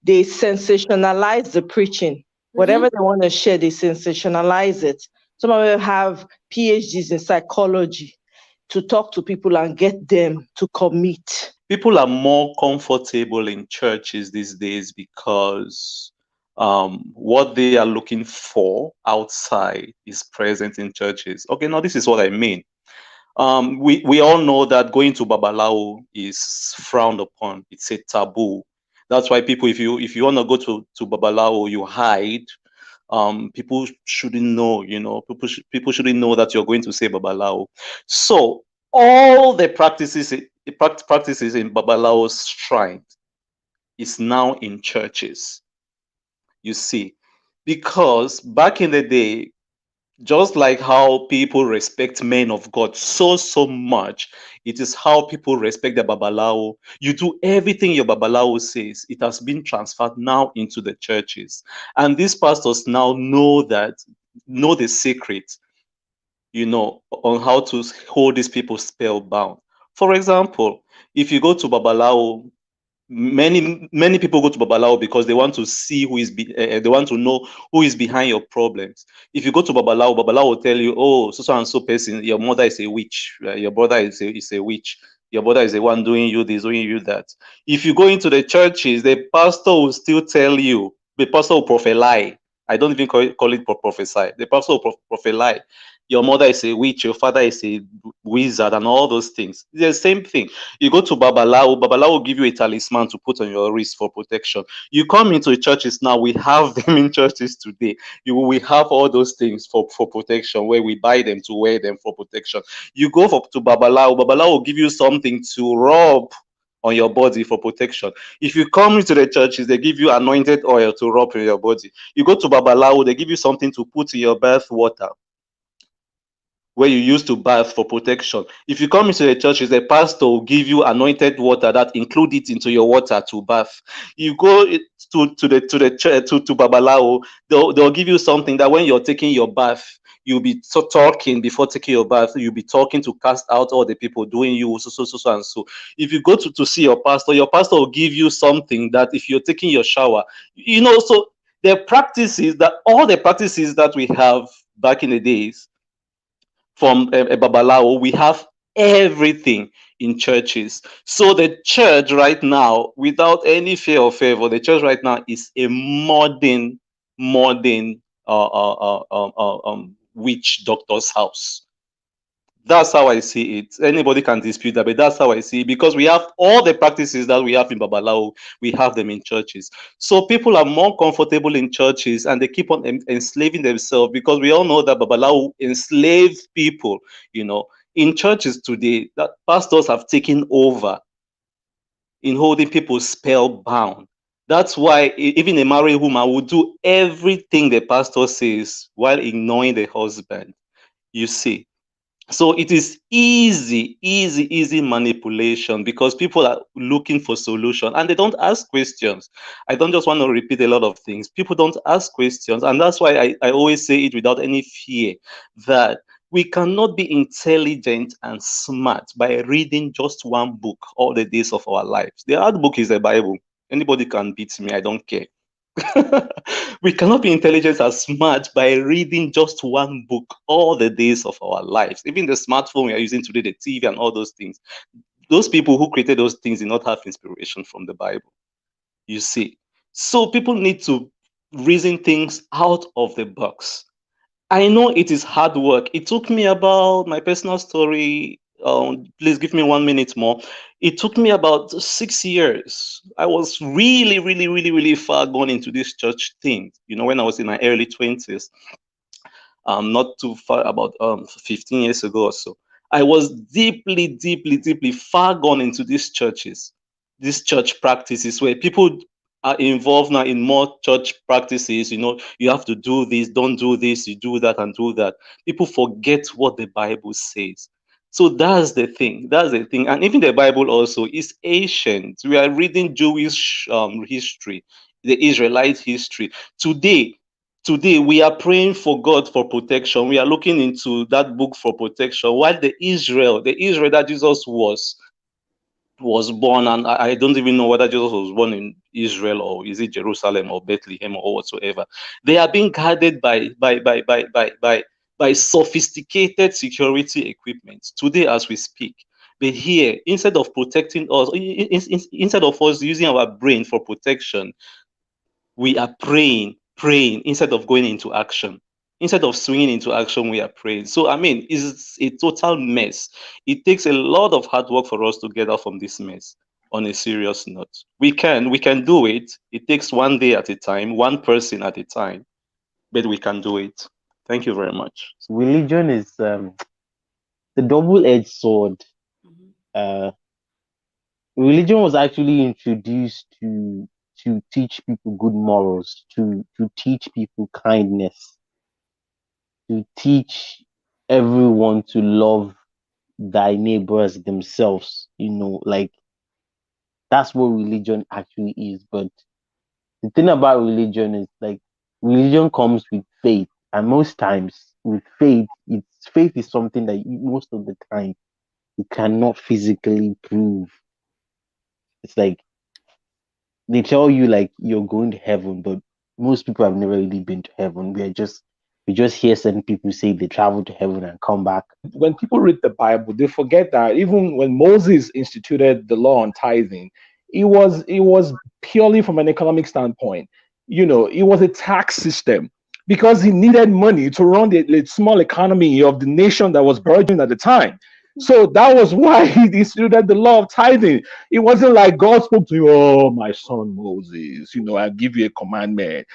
they sensationalize the preaching. Whatever they want to share, they sensationalize it. Some of them have PhDs in psychology to talk to people and get them to commit. People are more comfortable in churches these days because what they are looking for outside is present in churches. Okay, now this is what I mean. We all know that going to Babalawo is frowned upon. It's a taboo. That's why people, if you want to go to Babalawo, you hide. People shouldn't know, people shouldn't know that you're going to say Babalawo. So all the practices in Babalawo's shrine is now in churches. You see, because back in the day, just like how people respect men of God so much, it is how people respect the Babalawo. You do everything your Babalawo says. It has been transferred now into the churches. And these pastors now know the secret, on how to hold these people spellbound. For example, if you go to Babalawo, many people go to Babalawo because they want to see they want to know who is behind your problems. If you go to Babalawo will tell you, oh, so and so person, your mother is a witch, your brother is a witch, your brother is the one doing you this, doing you that. If you go into the churches, the pastor will still tell you, the pastor will prophesy. I don't even call it prophesy. The pastor will prophesy. Your mother is a witch, your father is a wizard, and all those things. It's the same thing. You go to Babalawo will give you a talisman to put on your wrist for protection. You come into churches now, we have them in churches today. We have all those things for protection, where we buy them to wear them for protection. You go to Babalawo will give you something to rub on your body for protection. If you come into the churches, they give you anointed oil to rub in your body. You go to Babalawo, they give you something to put in your bath water, where you used to bath for protection. If you come into the churches, the pastor will give you anointed water that include it into your water to bath. You go to church to Babalawo, they'll give you something that when you're taking your bath, you'll be talking before taking your bath. You'll be talking to cast out all the people doing you so and so. If you go to see your pastor will give you something that if you're taking your shower, so all the practices that we have back in the days from a Babalawo, we have everything in churches. So the church right now, without any fear or favor, the church right now is a modern witch doctor's house. That's how I see it. Anybody can dispute that, but that's how I see it, because we have all the practices that we have in Babalawo, we have them in churches. So people are more comfortable in churches, and they keep on enslaving themselves, because we all know that Babalawo enslaved people, in churches today, that pastors have taken over in holding people spellbound. That's why even a married woman will do everything the pastor says while ignoring the husband. You see. So it is easy manipulation, because people are looking for solution and they don't ask questions. I don't just want to repeat a lot of things. People don't ask questions. And that's why I always say it without any fear, that we cannot be intelligent and smart by reading just one book all the days of our lives. The hard book is the Bible. Anybody can beat me, I don't care. We cannot be intelligent and smart by reading just one book all the days of our lives. Even the smartphone we are using today, the TV and all those things, those people who created those things did not have inspiration from the Bible. You see. So people need to reason things out of the box. I know it is hard work. It took me about, my personal story, please give me 1 minute more. It took me about 6 years. I was really far gone into this church thing, when I was in my early 20s, not too far, about 15 years ago or so. I was deeply far gone into these church practices, where people are involved now in more church practices. You have to do this, don't do this, you do that and do that. People forget what the Bible says. So that's the thing. And even the Bible also is ancient. We are reading Jewish history, the Israelite history. Today, we are praying for God for protection. We are looking into that book for protection. While the Israel that Jesus was was born, and I don't even know whether Jesus was born in Israel or is it Jerusalem or Bethlehem or whatsoever. They are being guarded by sophisticated security equipment today as we speak. But here, instead of protecting us, instead of us using our brain for protection, we are praying instead of going into action. Instead of swinging into action, we are praying. So, I mean, it's a total mess. It takes a lot of hard work for us to get out from this mess. On a serious note, we can do it. It takes one day at a time, one person at a time, but we can do it. Thank you very much. Religion is the double-edged sword. Religion was actually introduced to teach people good morals, to teach people kindness, to teach everyone to love thy neighbors themselves. Like that's what religion actually is. But the thing about religion is like religion comes with faith, and most times with faith is something that most of the time you cannot physically prove. It's like they tell you like you're going to heaven, but most people have never really been to heaven. We just hear certain people say they travel to heaven and come back. When people read the Bible, they forget that even when Moses instituted the law on tithing, it was purely from an economic standpoint. It was a tax system because he needed money to run the small economy of the nation that was burgeoning at the time. So that was why he instituted the law of tithing. It wasn't like God spoke to you, oh, my son Moses, I give you a commandment.